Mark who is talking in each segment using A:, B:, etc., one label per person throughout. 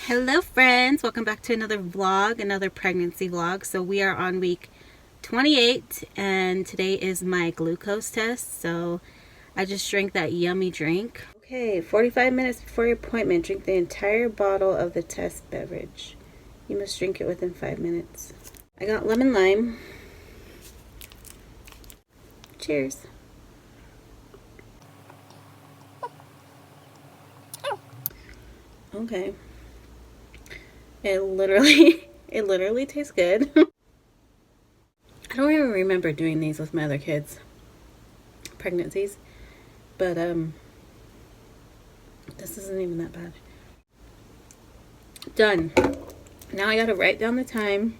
A: Hello friends, welcome back to another vlog, another pregnancy vlog. So we are on week 28 and today is my glucose test. So I just drank that yummy drink. Okay, 45 minutes before your appointment, drink the entire bottle of the test beverage. You must drink it within 5 minutes. I got lemon lime. Cheers. Okay. It literally tastes good. I don't even remember doing these with my other kids' pregnancies, but this isn't even that bad. Done. Now I gotta write down the time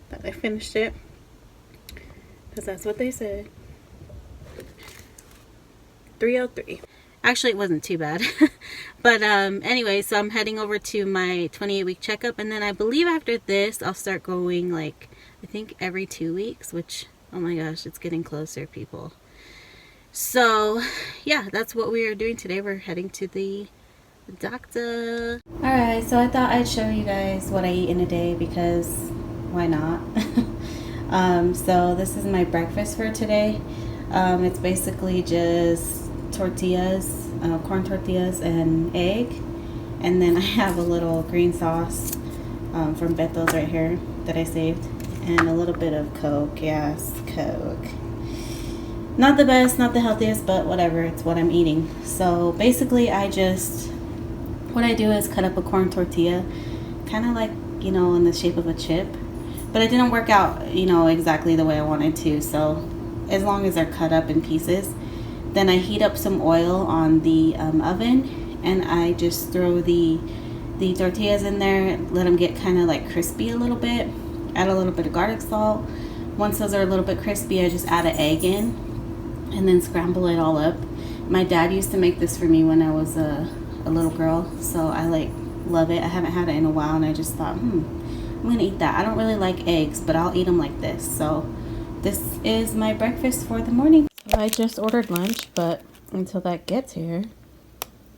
A: that I finished it, because that's what they said. 3:03. Actually, it wasn't too bad. But anyway, so I'm heading over to my 28-week checkup, and then I believe after this I'll start going, like, I think every 2 weeks, which, oh my gosh, it's getting closer, people. So yeah, that's what we are doing today. We're heading to the doctor. Alright, so I thought I'd show you guys what I eat in a day, because why not? So this is my breakfast for today. It's basically just tortillas, corn tortillas and egg, and then I have a little green sauce from Fetal's right here that I saved, and a little bit of Coke. Yes, Coke. Not the best, not the healthiest, but whatever, it's what I'm eating. So basically what I do is cut up a corn tortilla, kind of like, you know, in the shape of a chip, but it didn't work out, you know, exactly the way I wanted to. So as long as they're cut up in pieces, then I heat up some oil on the oven, and I just throw the tortillas in there, let them get kind of like crispy a little bit, add a little bit of garlic salt. Once those are a little bit crispy, I just add an egg in, and then scramble it all up. My dad used to make this for me when I was a little girl, so I love it. I haven't had it in a while, and I just thought, I'm gonna eat that. I don't really like eggs, but I'll eat them like this. So this is my breakfast for the morning. I just ordered lunch, but until that gets here,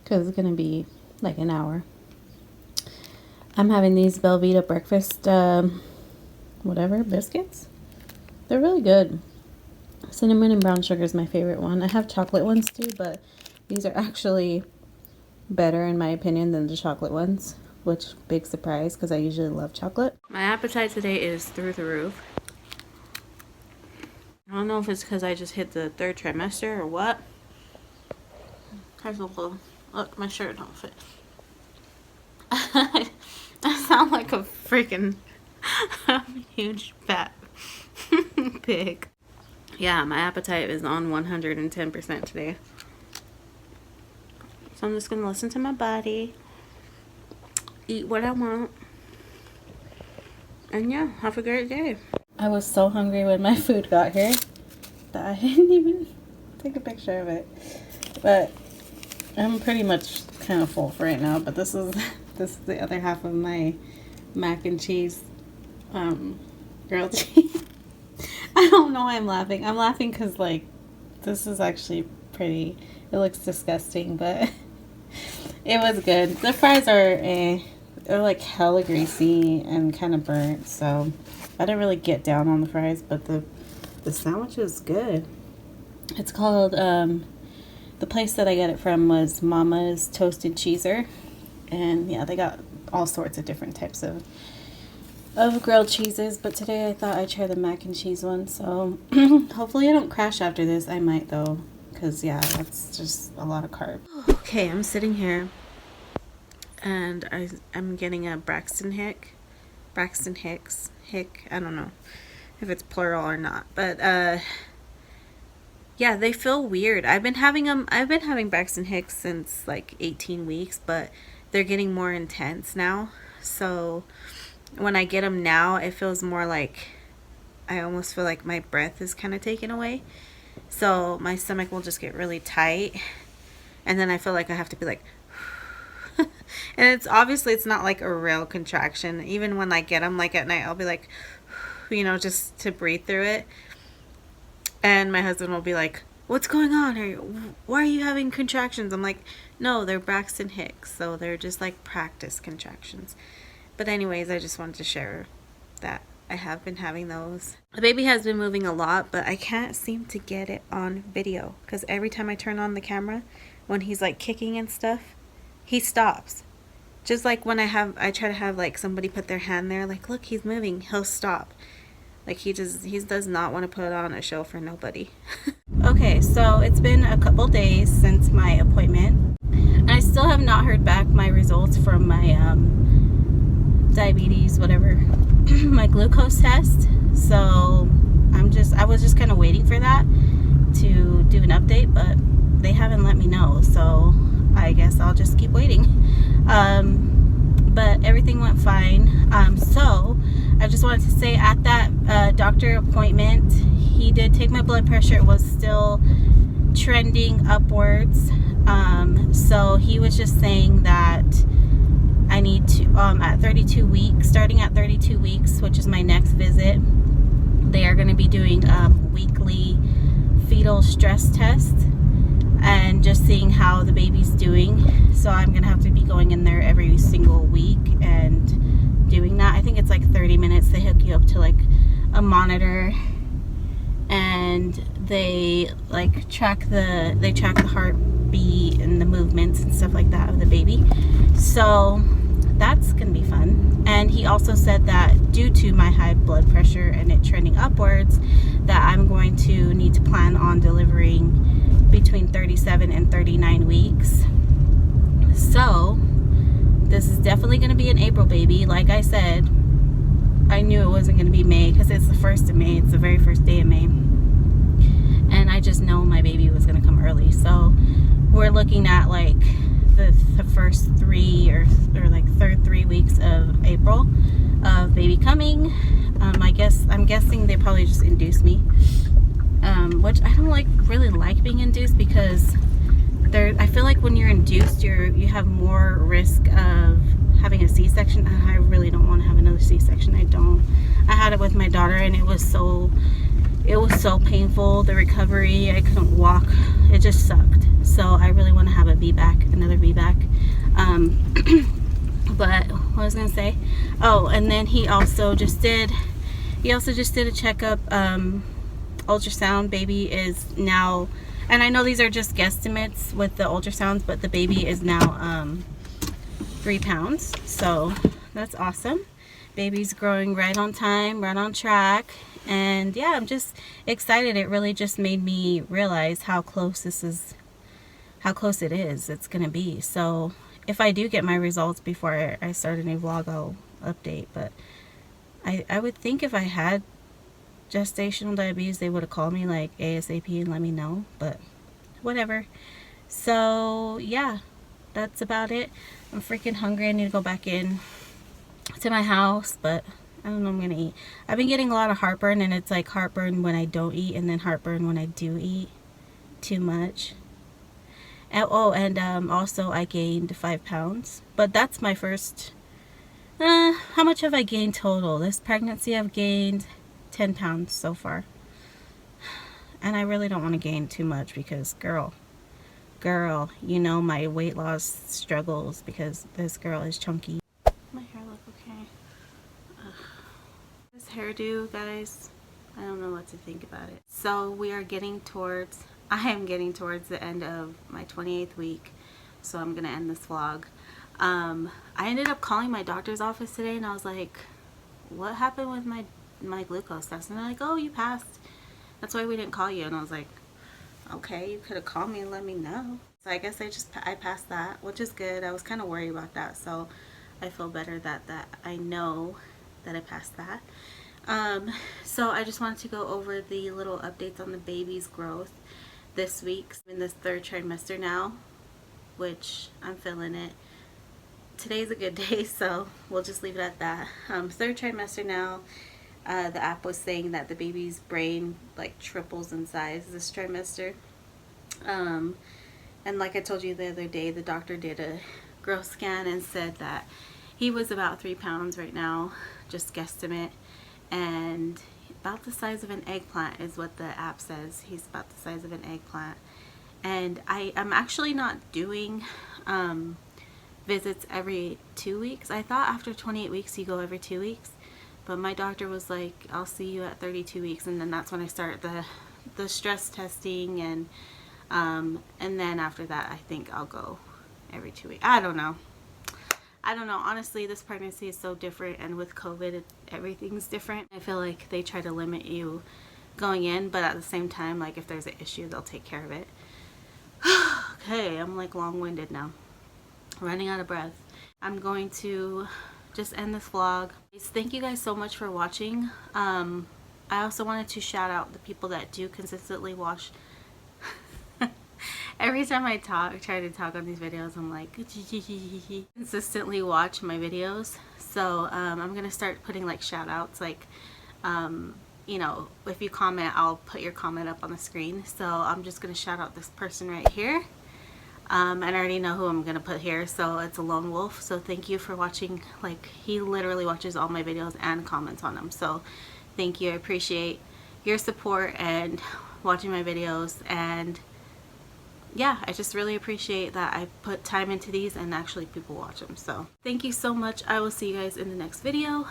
A: because it's going to be like an hour, I'm having these Velveeta breakfast, biscuits. They're really good. Cinnamon and brown sugar is my favorite one. I have chocolate ones too, but these are actually better in my opinion than the chocolate ones, which, big surprise, because I usually love chocolate. My appetite today is through the roof. I don't know if it's because I just hit the 3rd trimester or what. Here's a little, look, my shirt don't fit. I sound like a freaking huge fat pig. Yeah, my appetite is on 110% today. So I'm just going to listen to my body, eat what I want, and yeah, have a great day. I was so hungry when my food got here that I didn't even take a picture of it. But I'm pretty much kind of full for right now. But this is the other half of my mac and cheese, grilled cheese. I don't know why I'm laughing. I'm laughing because, like, this is actually pretty. It looks disgusting, but it was good. The fries are they're like hella greasy and kind of burnt, so I didn't really get down on the fries, but the sandwich is good. It's called, the place that I got it from was Mama's Toasted Cheeser, and yeah, they got all sorts of different types of grilled cheeses, but today I thought I'd try the mac and cheese one, so hopefully I don't crash after this. I might though, because yeah, that's just a lot of carbs. Okay, I'm sitting here, and I'm getting a Braxton Hicks, I don't know if it's plural or not, but yeah, they feel weird. I've been having Braxton Hicks since like 18 weeks, but they're getting more intense now. So when I get them now, it feels more like I almost feel like my breath is kind of taken away. So my stomach will just get really tight, and then I feel like I have to be like and it's obviously it's not like a real contraction. Even when I get them, like at night, I'll be like, you know, just to breathe through it. And my husband will be like, what's going on? Or why are you having contractions? I'm like, no, they're Braxton Hicks, so they're just like practice contractions. But anyways, I just wanted to share that I have been having those. The baby has been moving a lot, but I can't seem to get it on video because every time I turn on the camera, when he's like kicking and stuff, he stops. Just like when I try to have like somebody put their hand there, like, look, he's moving, he'll stop. Like he does not want to put on a show for nobody. Okay, so it's been a couple days since my appointment, and I still have not heard back my results from my diabetes, whatever, my glucose test. So I was just kind of waiting for that to do an update, but they haven't let me know. So I guess I'll just keep waiting. But everything went fine. So I just wanted to say at that doctor appointment, he did take my blood pressure. It was still trending upwards. So he was just saying that I need to, at 32 weeks, starting at 32 weeks, which is my next visit, they are going to be doing weekly fetal stress test and just seeing how the baby's doing. So I'm going to have to be going in there every single week and doing that. I think it's like 30 minutes. They hook you up to like a monitor and they like track the heartbeat and the movements and stuff like that of the baby. So that's gonna be fun. And he also said that due to my high blood pressure and it trending upwards, that I'm going to need to plan on delivering between 37 and 39 weeks. So this is definitely going to be an April baby. Like I said, I knew it wasn't going to be May because it's the 1st of May. It's the very first day of May. And I just know my baby was going to come early. So we're looking at like the first 3 or like third 3 weeks of April of baby coming. I'm guessing they probably just induced me. Which I don't really like being induced because I feel like when you're induced, you have more risk of having a C-section. I really don't want to have another C-section. I had it with my daughter and it was so painful. The recovery, I couldn't walk. It just sucked. So I really want to have a VBAC, another VBAC. But what I was gonna say, and then he also just did a checkup. Ultrasound. Baby is now, and I know these are just guesstimates with the ultrasounds, but the baby is now 3 pounds, so that's awesome. Baby's growing right on time, right on track, and yeah, I'm just excited. It really just made me realize how close it is. It's gonna be. So if I do get my results before I start a new vlog, I'll update. But I would think if I had gestational diabetes, they would have called me like ASAP and let me know, but whatever. So yeah, that's about it. I'm freaking hungry. I need to go back in to my house, but I don't know what I'm gonna eat. I've been getting a lot of heartburn, and it's like heartburn when I don't eat and then heartburn when I do eat too much. And also I gained 5 pounds, but that's my first. How much have I gained total? This pregnancy I've gained 10 pounds so far, and I really don't want to gain too much because girl, you know my weight loss struggles because this girl is chunky. My hair look okay. This hairdo, guys, I don't know what to think about it. So I am getting towards the end of my 28th week, so I'm gonna end this vlog. I ended up calling my doctor's office today and I was like, what happened with my glucose test? And they're like, oh, you passed, that's why we didn't call you. And I was like, okay, you could have called me and let me know. So I guess I passed that, which is good. I was kind of worried about that, so I feel better that I know that I passed that. So I just wanted to go over the little updates on the baby's growth this week. I'm in this 3rd trimester now, which I'm feeling it. Today's a good day, so we'll just leave it at that. 3rd trimester now. The app was saying that the baby's brain like triples in size this trimester. And like I told you the other day, the doctor did a growth scan and said that he was about 3 pounds right now, just guesstimate, and about the size of an eggplant is what the app says. He's about the size of an eggplant. And I'm actually not doing visits every 2 weeks. I thought after 28 weeks you go every 2 weeks, but my doctor was like, I'll see you at 32 weeks, and then that's when I start the stress testing, and then after that I think I'll go every 2 weeks. I don't know. Honestly, this pregnancy is so different, and with COVID, everything's different. I feel like they try to limit you going in, but at the same time, like, if there's an issue, they'll take care of it. Okay, I'm like long-winded now. Running out of breath. I'm going to just end this vlog. Thank you guys so much for watching. I also wanted to shout out the people that do consistently watch. Every time I try to talk on these videos, I'm like, consistently watch my videos. So I'm gonna start putting like shout outs, like you know, if you comment, I'll put your comment up on the screen. So I'm just gonna shout out this person right here. And I already know who I'm gonna put here, so it's a lone wolf. So thank you for watching. Like, he literally watches all my videos and comments on them, so thank you. I appreciate your support and watching my videos, and yeah, I just really appreciate that I put time into these and actually people watch them. So thank you so much. I will see you guys in the next video.